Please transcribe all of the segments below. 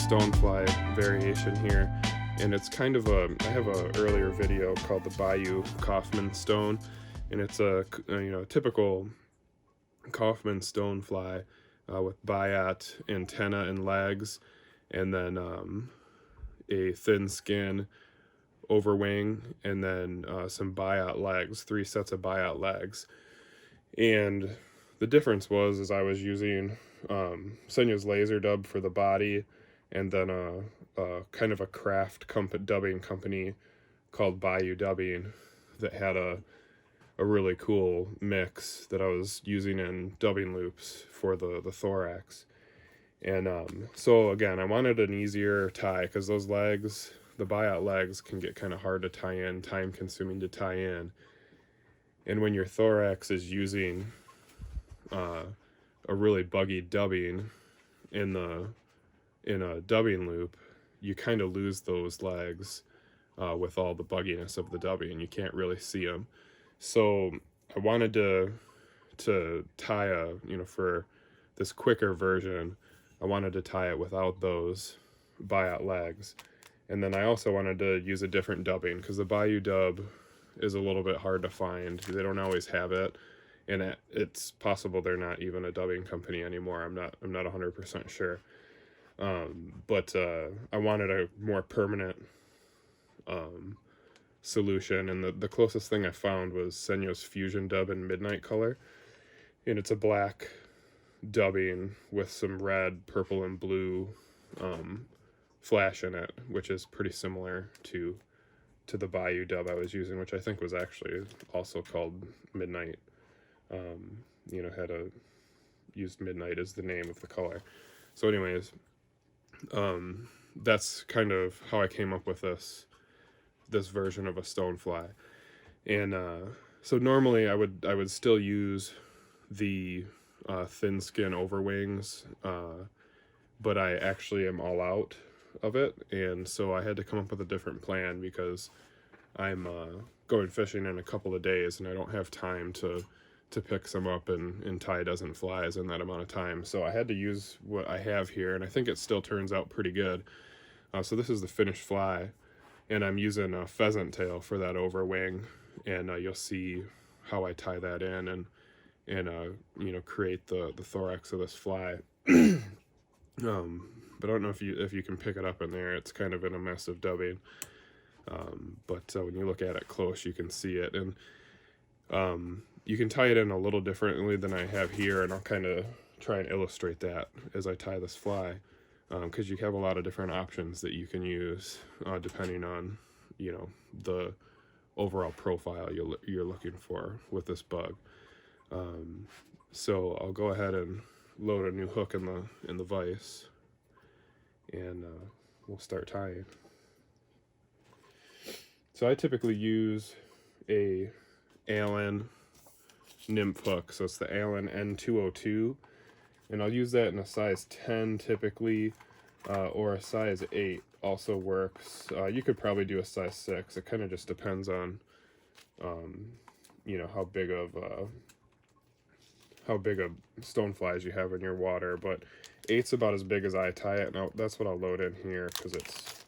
Stonefly variation here, and it's kind of I have a earlier video called the Bayou Kaufman Stone, and it's a typical Kaufman Stonefly with biot antenna and legs, and then a thin skin overwing, and then some biot legs, 3 sets of biot legs. And the difference was I was using Senya's laser dub for the body, and then a kind of a craft dubbing company called Bayou Dubbing that had a really cool mix that I was using in dubbing loops for the thorax. And so again, I wanted an easier tie because those legs, the biot legs, can get kind of hard to tie in, time consuming to tie in. And when your thorax is using a really buggy dubbing in a dubbing loop, you kind of lose those legs with all the bugginess of the dubbing. You can't really see them. So I wanted to tie for this quicker version, I wanted to tie it without those biot legs. And then I also wanted to use a different dubbing because the Bayou dub is a little bit hard to find. They don't always have it, and it's possible they're not even a dubbing company anymore. I'm not 100% sure. But I wanted a more permanent solution, and the closest thing I found was Senya's Fusion Dub in Midnight Color, and it's a black dubbing with some red, purple, and blue flash in it, which is pretty similar to the Bayou dub I was using, which I think was actually also called Midnight. Used Midnight as the name of the color. So anyways, that's kind of how I came up with this version of a Stonefly. And so normally I would still use the thin skin overwings, but I actually am all out of it, and so I had to come up with a different plan because I'm going fishing in a couple of days and I don't have time to pick some up and tie dozen flies in that amount of time. So I had to use what I have here, and I think it still turns out pretty good. So this is the finished fly, and I'm using a Pheasant Tail for that overwing, and you'll see how I tie that in and create the thorax of this fly. But I don't know if you can pick it up in there. It's kind of in a mess of dubbing. But when you look at it close, you can see it. And you can tie it in a little differently than I have here, and I'll kind of try and illustrate that as I tie this fly. Because you have a lot of different options that you can use depending on, the overall profile you're looking for with this bug. So I'll go ahead and load a new hook in the vise, and we'll start tying. So I typically use a Allen nymph hook, so it's the Allen N202, and I'll use that in a size 10 typically, or a size 8 also works. You could probably do a size 6. It kind of just depends on how big of stoneflies you have in your water, but 8's about as big as I tie it, and that's what I'll load in here because it's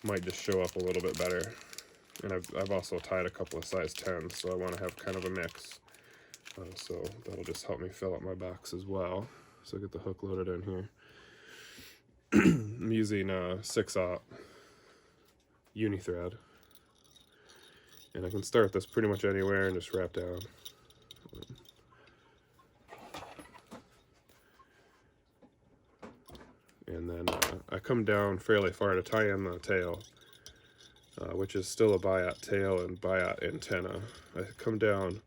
might just show up a little bit better. And I've also tied a couple of size 10s, so I want to have kind of a mix. So that'll just help me fill up my box as well. So I'll get the hook loaded in here. I'm using a 6/0 uni thread, and I can start this pretty much anywhere and just wrap down. And then I come down fairly far to tie in the tail, which is still a biot tail and biot antenna. I come down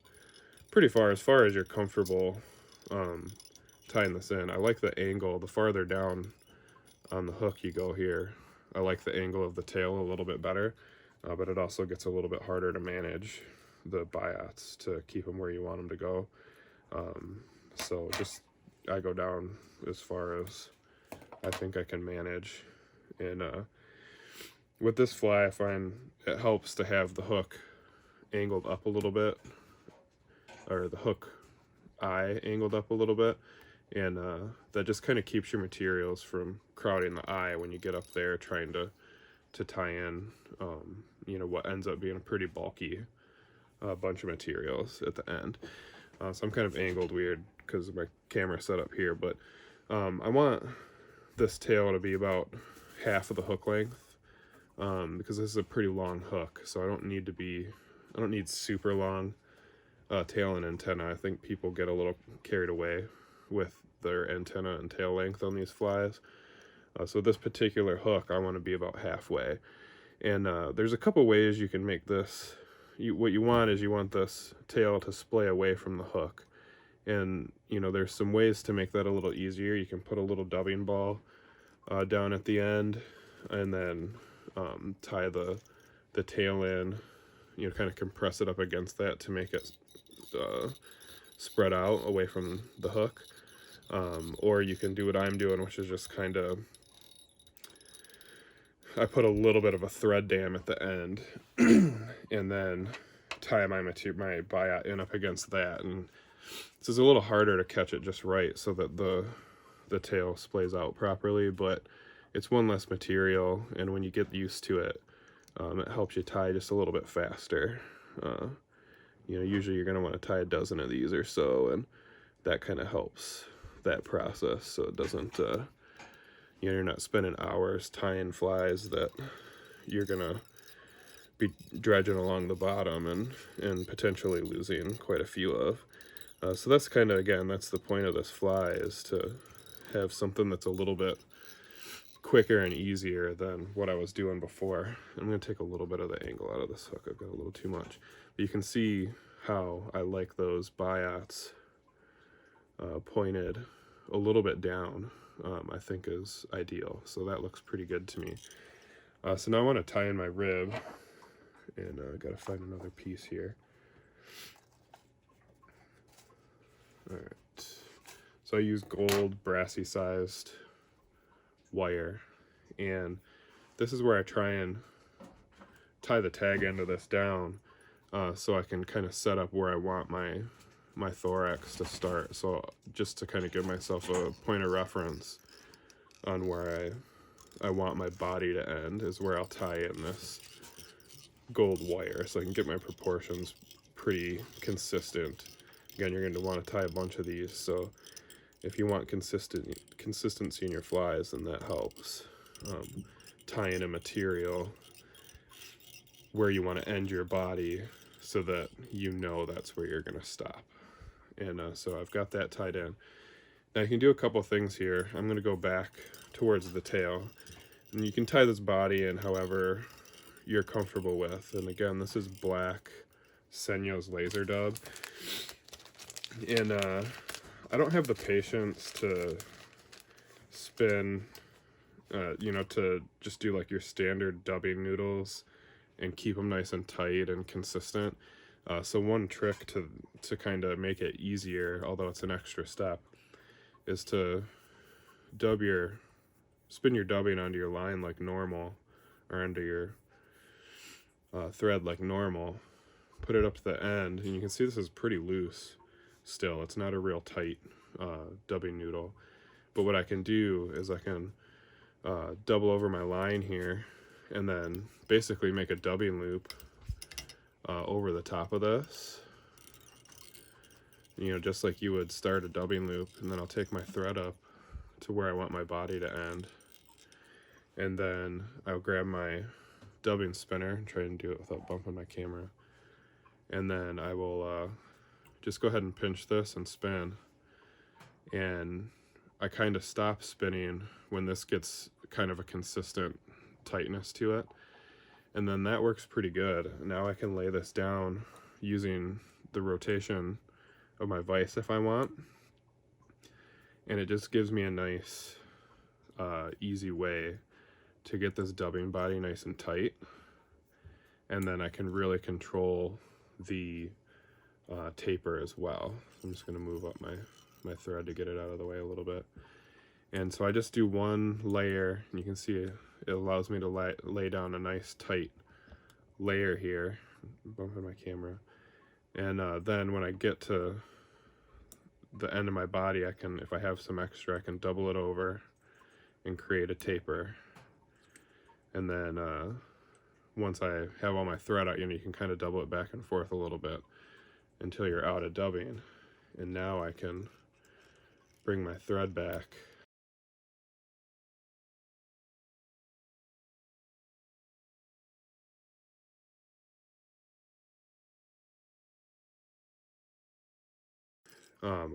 pretty far as you're comfortable tying this in. I like the angle. The farther down on the hook you go here, I like the angle of the tail a little bit better, but it also gets a little bit harder to manage the biots to keep them where you want them to go. So I go down as far as I think I can manage. And with this fly, I find it helps to have the hook angled up a little bit, or the hook eye angled up a little bit, and that just kind of keeps your materials from crowding the eye when you get up there trying to tie in, you know, what ends up being a pretty bulky bunch of materials at the end. So I'm kind of angled weird because of my camera set up here, but I want this tail to be about half of the hook length, because this is a pretty long hook, so I don't need super long tail and antenna. I think people get a little carried away with their antenna and tail length on these flies. So this particular hook, I want to be about halfway. And there's a couple ways you can make this. What you want is you want this tail to splay away from the hook. And, you know, there's some ways to make that a little easier. You can put a little dubbing ball down at the end, and then tie the tail in, you know, kind of compress it up against that to make it spread out away from the hook. Or you can do what I'm doing, which is just kind of, I put a little bit of a thread dam at the end and then tie my biot in up against that. And this is a little harder to catch it just right so that the tail splays out properly, but it's one less material, and when you get used to it, it helps you tie just a little bit faster. You know, usually you're going to want to tie a dozen of these or so, and that kind of helps that process, so it doesn't, you know, you're not spending hours tying flies that you're going to be dredging along the bottom and potentially losing quite a few of. So that's kind of, again, that's the point of this fly, is to have something that's a little bit quicker and easier than what I was doing before. I'm going to take a little bit of the angle out of this hook. I've got a little too much. But you can see how I like those biots pointed a little bit down. I think is ideal. So that looks pretty good to me. So now I want to tie in my rib, and I got to find another piece here. All right. So I use gold brassy sized wire, and this is where I try and tie the tag end of this down, so I can kind of set up where I want my thorax to start. So just to kind of give myself a point of reference on where I want my body to end is where I'll tie in this gold wire, so I can get my proportions pretty consistent. Again, you're going to want to tie a bunch of these, so if you want consistency in your flies, then that helps. Tie in a material where you want to end your body so that you know that's where you're going to stop. And so I've got that tied in. Now you can do a couple things here. I'm going to go back towards the tail, and you can tie this body in however you're comfortable with. And again, this is black Senyo's laser dub, and I don't have the patience to spin, you know, to just do like your standard dubbing noodles and keep them nice and tight and consistent. So one trick to kind of make it easier, although it's an extra step, is to spin your dubbing onto your line like normal, or onto your thread like normal. Put it up to the end, and you can see this is pretty loose still. It's not a real tight dubbing noodle. But what I can do is I can double over my line here, and then basically make a dubbing loop over the top of this, you know, just like you would start a dubbing loop. And then I'll take my thread up to where I want my body to end, and then I'll grab my dubbing spinner and try and do it without bumping my camera, and then I will just go ahead and pinch this and spin, and I kind of stop spinning when this gets kind of a consistent tightness to it, and then that works pretty good. Now I can lay this down using the rotation of my vise if I want, and it just gives me a nice easy way to get this dubbing body nice and tight, and then I can really control the taper as well. I'm just going to move up my thread to get it out of the way a little bit. And so I just do one layer, and you can see it allows me to lay down a nice tight layer here. Bumping my camera. And then when I get to the end of my body, I can, if I have some extra, I can double it over and create a taper. And then once I have all my thread out, you can kind of double it back and forth a little bit until you're out of dubbing. And now I can bring my thread back.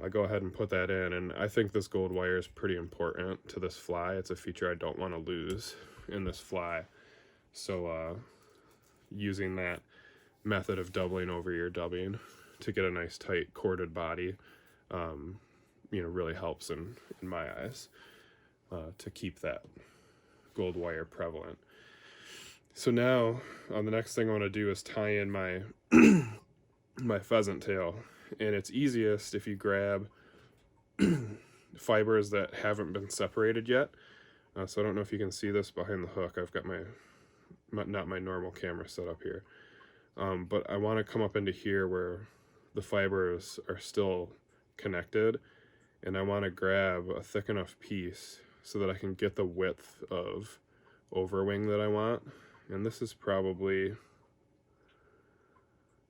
I go ahead and put that in, and I think this gold wire is pretty important to this fly. It's a feature I don't want to lose in this fly. So using that method of doubling over your dubbing to get a nice tight corded body, really helps in my eyes to keep that gold wire prevalent. So now the next thing I want to do is tie in my my pheasant tail, and it's easiest if you grab fibers that haven't been separated yet. So I don't know if you can see this behind the hook. I've got not my normal camera set up here, but I want to come up into here where the fibers are still connected, and I want to grab a thick enough piece so that I can get the width of overwing that I want. And this is probably,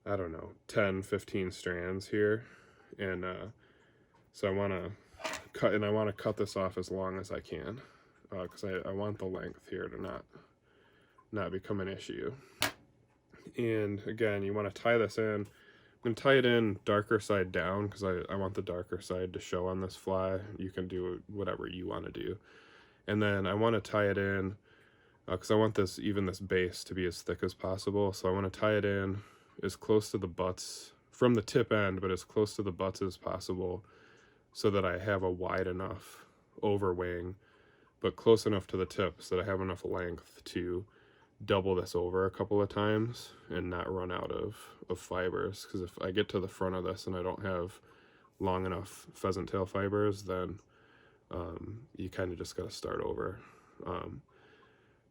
I don't know, 10-15 strands here. And so I want to cut this off as long as I can, because I want the length here to not become an issue. And again, you want to tie this in. I'm going to tie it in darker side down because I want the darker side to show on this fly. You can do whatever you want to do. And then I want to tie it in because I want this base to be as thick as possible. So I want to tie it in as close to the butts, from the tip end, but as close to the butts as possible, so that I have a wide enough overwing, but close enough to the tip so that I have enough length to double this over a couple of times and not run out of fibers. Because if I get to the front of this and I don't have long enough pheasant tail fibers, then you kind of just got to start over.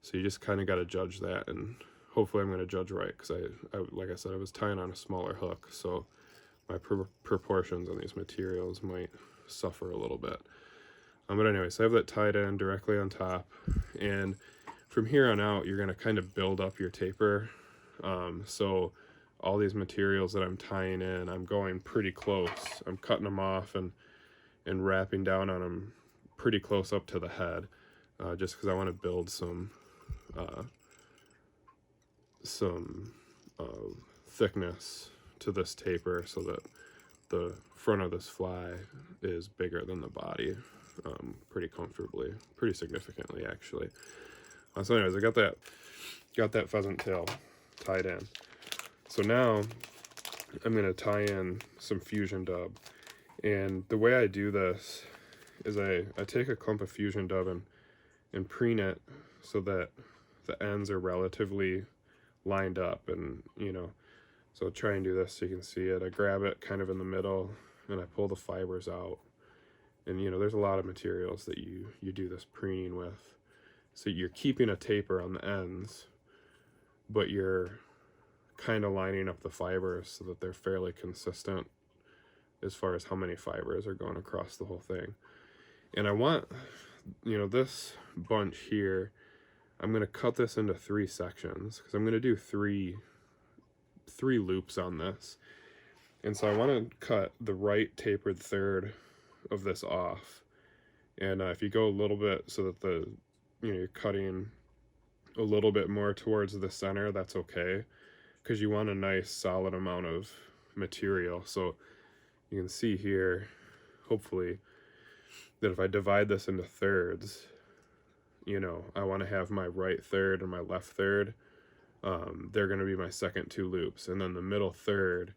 So you just kind of got to judge that, and hopefully I'm going to judge right, because I like I said, I was tying on a smaller hook, so my proportions on these materials might suffer a little bit. But anyway, so I have that tied in directly on top, and from here on out, you're going to kind of build up your taper. So all these materials that I'm tying in, I'm going pretty close. I'm cutting them off and wrapping down on them pretty close up to the head, just because I want to build some thickness to this taper so that the front of this fly is bigger than the body, pretty comfortably, pretty significantly actually. So anyways, I got that pheasant tail tied in. So now I'm going to tie in some fusion dub, and the way I do this is I take a clump of fusion dub and preen it so that the ends are relatively lined up, and so I'll try and do this so you can see it. I grab it kind of in the middle and I pull the fibers out, and there's a lot of materials that you do this preening with. So you're keeping a taper on the ends, but you're kind of lining up the fibers so that they're fairly consistent as far as how many fibers are going across the whole thing. And I want, this bunch here, I'm going to cut this into 3 sections because I'm going to do three loops on this. And so I want to cut the right tapered third of this off. And if you go a little bit so that you're cutting a little bit more towards the center, that's okay, because you want a nice solid amount of material. So you can see here, hopefully, that if I divide this into thirds, I want to have my right third and my left third, they're going to be my second 2 loops, and then the middle third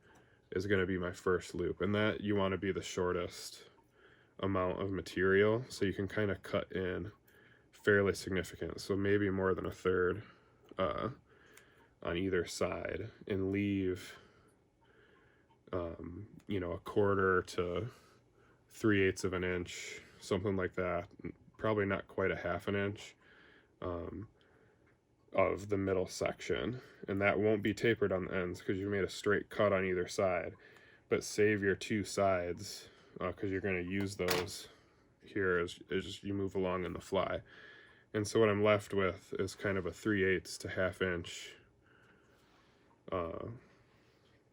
is going to be my first loop, and that you want to be the shortest amount of material, so you can kind of cut in fairly significant, so maybe more than a third on either side, and leave a quarter to 3/8 of an inch, something like that, probably not quite a half an inch of the middle section. And that won't be tapered on the ends because you made a straight cut on either side, but save your 2 sides because you're going to use those here as you move along in the fly. And so what I'm left with is kind of a 3/8 to 1/2 inch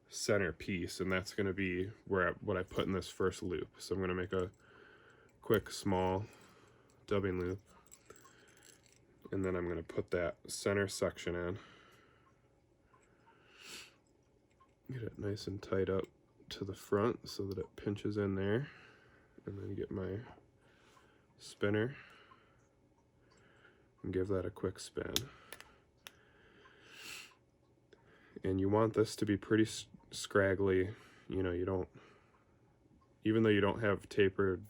center piece, and that's going to be what I put in this first loop. So I'm going to make a quick small dubbing loop, and then I'm going to put that center section in, get it nice and tight up to the front so that it pinches in there, and then get my spinner and give that a quick spin. And you want this to be pretty scraggly, you know, you don't, even though you don't have tapered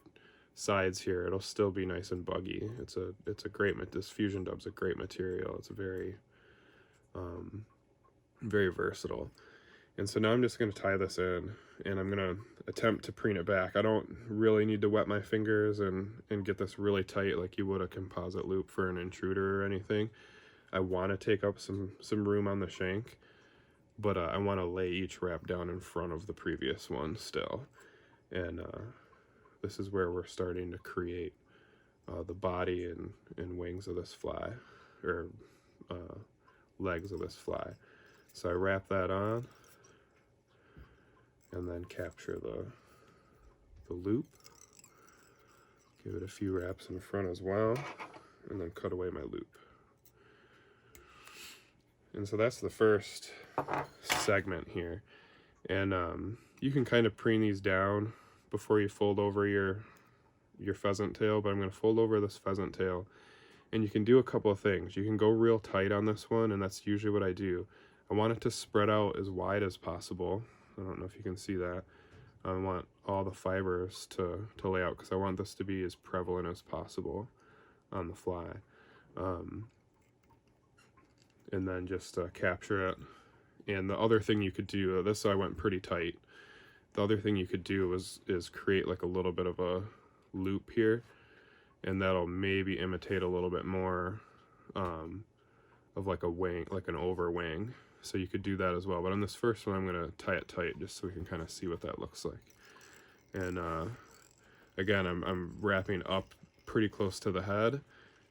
sides here, it'll still be nice and buggy. It's a great, this fusion dub's a great material. It's a very very versatile. And so now I'm just going to tie this in, and I'm going to attempt to preen it back. I don't really need to wet my fingers and get this really tight like you would a composite loop for an intruder or anything. I want to take up some room on the shank, but I want to lay each wrap down in front of the previous one still. And this is where we're starting to create the body and wings of this fly, or legs of this fly. So I wrap that on, and then capture the loop, give it a few wraps in front as well, and then cut away my loop. And so that's the first segment here. And you can kind of preen these down before you fold over your pheasant tail, but I'm going to fold over this pheasant tail, and you can do a couple of things. You can go real tight on this one, and that's usually what I do. I want it to spread out as wide as possible. I don't know if you can see that. I want all the fibers to lay out, because I want this to be as prevalent as possible on the fly. And then just capture it. And the other thing you could do, this I went pretty tight. The other thing you could do is create like a little bit of a loop here, and that'll maybe imitate a little bit more of like a wing, like an over wing. So you could do that as well. But on this first one, I'm going to tie it tight just so we can kind of see what that looks like. And again, I'm wrapping up pretty close to the head,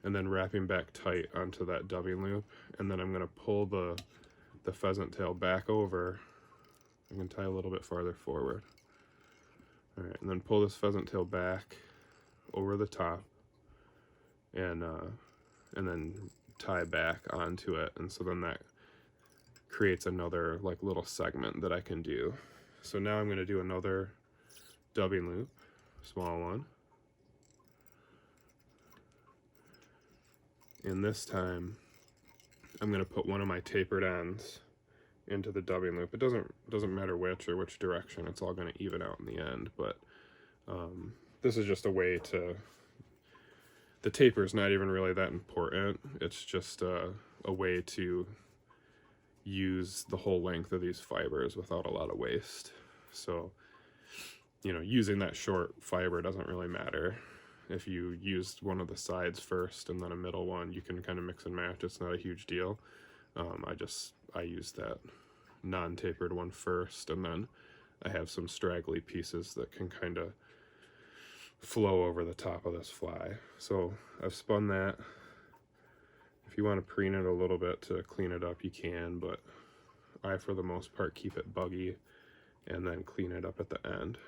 and then wrapping back tight onto that dubbing loop. And then I'm going to pull the pheasant tail back over. I'm going to tie a little bit farther forward. All right, and then pull this pheasant tail back over the top, and then tie back onto it. And so then that creates another like little segment that I can do. So now I'm going to do another dubbing loop, small one. And this time I'm going to put one of my tapered ends into the dubbing loop. It doesn't matter which or which direction, it's all going to even out in the end. But this is just a way to, the taper is not even really that important. It's just a way to use the whole length of these fibers without a lot of waste. So, you know, using that short fiber doesn't really matter. If you used one of the sides first and then a middle one, you can kind of mix and match. It's not a huge deal. I use that non-tapered one first, and then I have some straggly pieces that can kind of flow over the top of this fly. So I've spun that. If you want to preen it a little bit to clean it up, you can, but I, for the most part, keep it buggy and then clean it up at the end.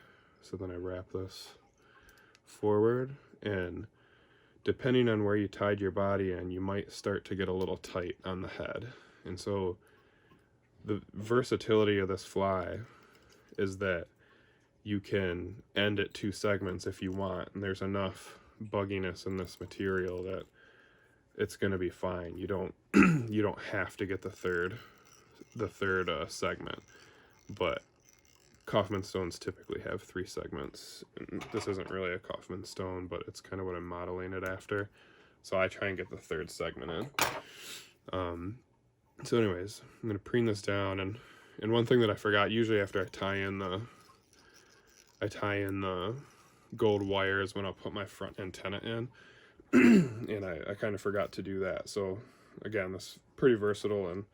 So then I wrap this forward, and depending on where you tied your body in, you might start to get a little tight on the head. And so the versatility of this fly is that you can end at 2 segments if you want, and there's enough bugginess in this material that it's going to be fine. You don't you don't have to get the third segment, but Kaufman stones typically have 3 segments. And this isn't really a Kaufman stone, but it's kind of what I'm modeling it after. So I try and get the 3rd segment in. So anyways, I'm going to preen this down, and one thing that I forgot, usually after I tie in the gold wires when I'll put my front antenna in, and I kind of forgot to do that. So again, this is pretty versatile and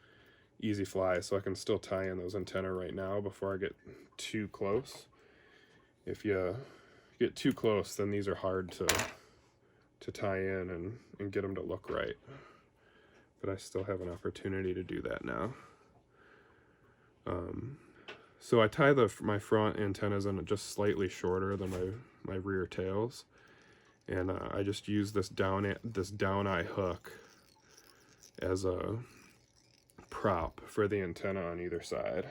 easy fly, so I can still tie in those antennae right now before I get too close. If you get too close, then these are hard to tie in and get them to look right. But I still have an opportunity to do that now. So I tie my front antennas in just slightly shorter than my rear tails, and I just use this down eye hook as a prop for the antenna on either side.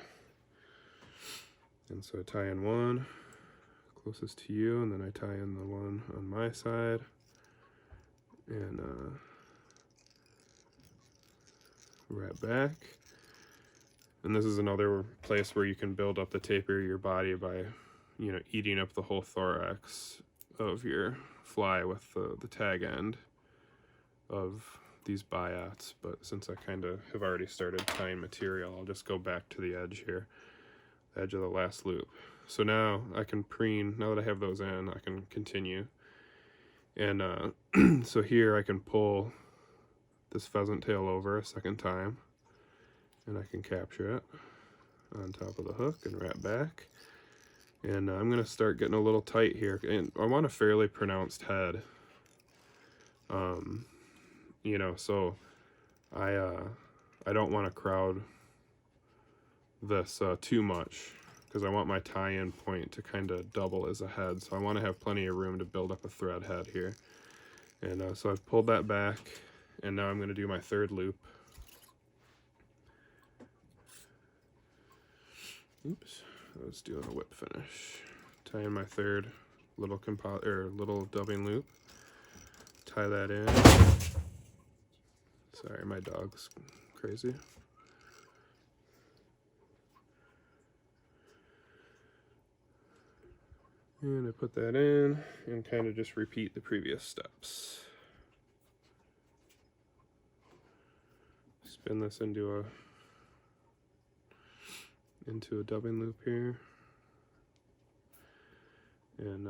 And so I tie in one closest to you, and then I tie in the one on my side, and wrap back. And this is another place where you can build up the taper of your body by, you know, eating up the whole thorax of your fly with the tag end of these biots. But since I kind of have already started tying material, I'll just go back to the edge here, the edge of the last loop. So now I can preen, now that I have those in, I can continue. And so here I can pull this pheasant tail over a second time, and I can capture it on top of the hook and wrap back. And I'm going to start getting a little tight here, and I want a fairly pronounced head. You know, so I don't want to crowd this too much, because I want my tie-in point to kind of double as a head. So I want to have plenty of room to build up a thread head here. And so I've pulled that back, and now I'm going to do my third loop. Oops, I was doing a whip finish. Tie in my third little little dubbing loop. Tie that in. Sorry, my dog's crazy. And I put that in and kind of just repeat the previous steps. Spin this into a dubbing loop here, and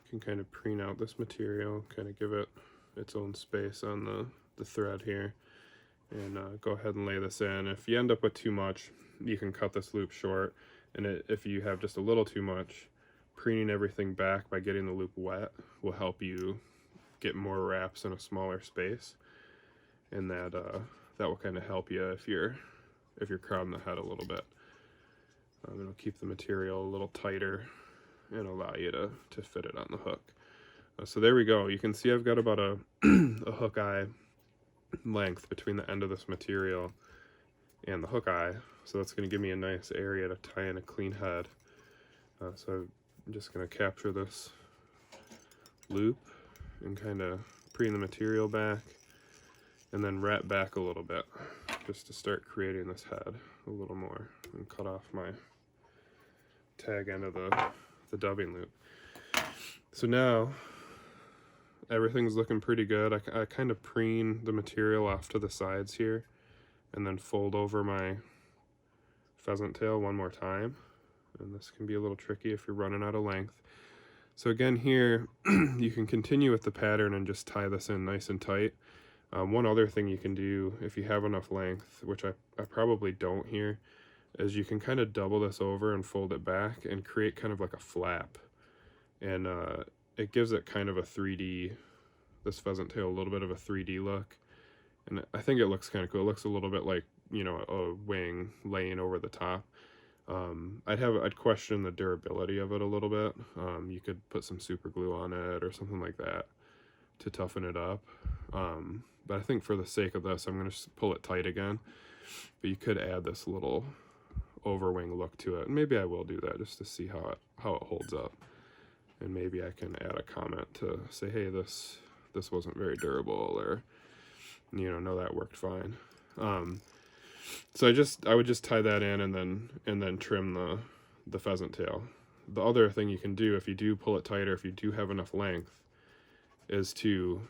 can kind of preen out this material, kind of give it its own space on the thread here, and go ahead and lay this in. If you end up with too much, you can cut this loop short, and if you have just a little too much, preening everything back by getting the loop wet will help you get more wraps in a smaller space, and that will kind of help you if you're crowding the head a little bit. It'll keep the material a little tighter and allow you to fit it on the hook. So there we go. You can see I've got about a hook eye length between the end of this material and the hook eye. So that's going to give me a nice area to tie in a clean head. So I'm just going to capture this loop and kind of preen the material back, and then wrap back a little bit just to start creating this head a little more, and cut off my tag end of the dubbing loop. So now everything's looking pretty good. I kind of preen the material off to the sides here, and then fold over my pheasant tail one more time. And this can be a little tricky if you're running out of length. So again here, you can continue with the pattern and just tie this in nice and tight. One other thing you can do if you have enough length, which I probably don't here, is you can kind of double this over and fold it back and create kind of like a flap. And it gives it kind of a 3D, this pheasant tail, a little bit of a 3D look. And I think it looks kind of cool. It looks a little bit like, you know, a wing laying over the top. I'd question the durability of it a little bit. You could put some super glue on it or something like that to toughen it up. But I think for the sake of this, I'm going to pull it tight again. But you could add this little overwing look to it, and maybe I will do that just to see how it holds up. And maybe I can add a comment to say, hey, this wasn't very durable, or, you know, no, that worked fine. So I would just tie that in and then trim the pheasant tail. The other thing you can do if you do pull it tighter, if you do have enough length, is to,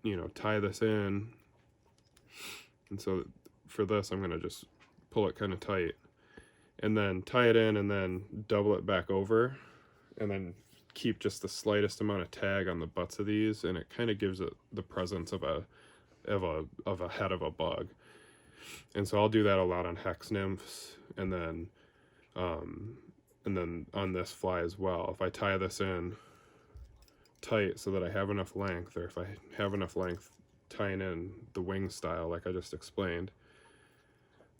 you know, tie this in. And so for this, I'm going to just pull it kind of tight, and then tie it in, and then double it back over, and then keep just the slightest amount of tag on the butts of these, and it kind of gives it the presence of a head of a bug. And so I'll do that a lot on hex nymphs, and then and then on this fly as well, if I tie this in tight so that I have enough length, or if I have enough length tying in the wing style like I just explained,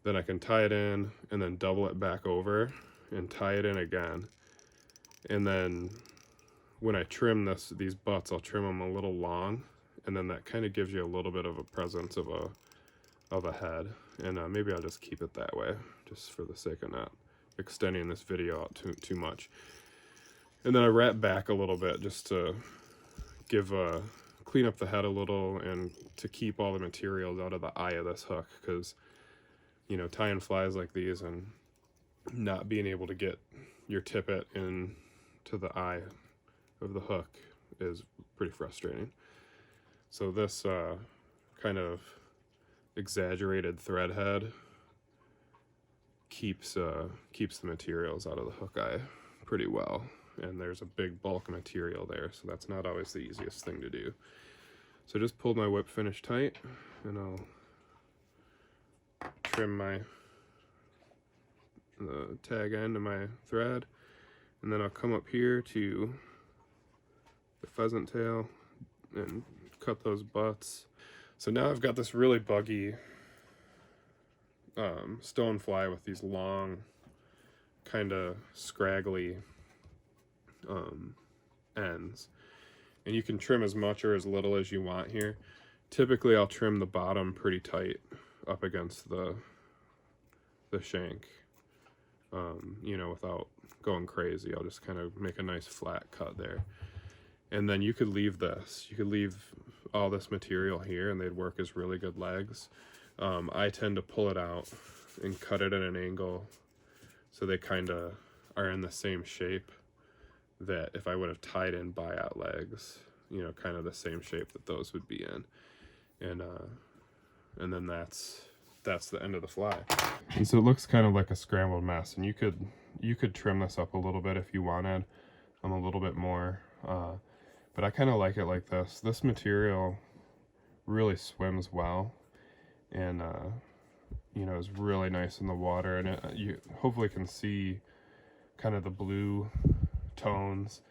then I can tie it in and then double it back over and tie it in again. And then when I trim these butts, I'll trim them a little long, and then that kind of gives you a little bit of a presence of a head. And maybe I'll just keep it that way, just for the sake of not extending this video out too much. And then I wrap back a little bit just to clean up the head a little, and to keep all the materials out of the eye of this hook, because you know, tying flies like these and not being able to get your tippet into the eye of the hook is pretty frustrating. So this kind of exaggerated thread head keeps the materials out of the hook eye pretty well, and there's a big bulk of material there, so that's not always the easiest thing to do. So just pulled my whip finish tight, and I'll trim the tag end of my thread, and then I'll come up here to the pheasant tail and cut those butts. So now I've got this really buggy stonefly with these long, kind of scraggly ends, and you can trim as much or as little as you want here. Typically I'll trim the bottom pretty tight up against the shank, you know, without going crazy. I'll just kind of make a nice flat cut there, and then you could leave this. You could leave all this material here, and they'd work as really good legs. I tend to pull it out and cut it at an angle so they kind of are in the same shape that if I would have tied in buyout legs, you know, kind of the same shape that those would be in, and then that's the end of the fly. And so it looks kind of like a scrambled mess, and you could trim this up a little bit if you wanted, a little bit more, but I kind of like it like this. This material really swims well, and you know, is really nice in the water, and you hopefully can see kind of the blue tones,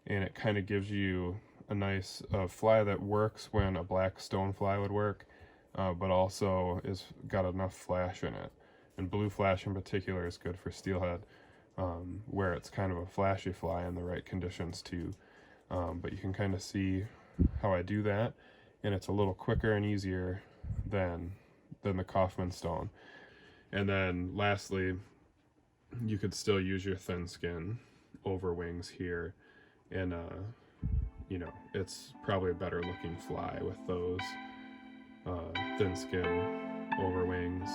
and it kind of gives you a nice fly that works when a black stonefly would work, but also is got enough flash in it. And blue flash in particular is good for steelhead, where it's kind of a flashy fly in the right conditions too. But you can kind of see how I do that, and it's a little quicker and easier than the Kaufman stone. And then lastly, you could still use your thin skin over wings here, and you know, it's probably a better looking fly with those thin skin over wings.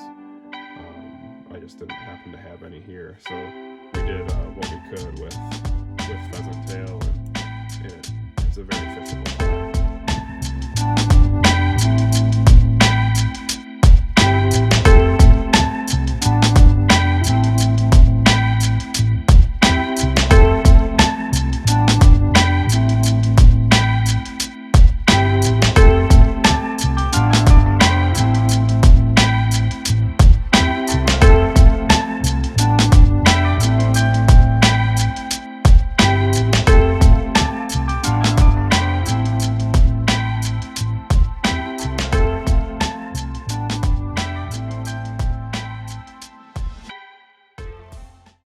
I just didn't happen to have any here, so we did what we could with pheasant tail, and it's a very fishable fly.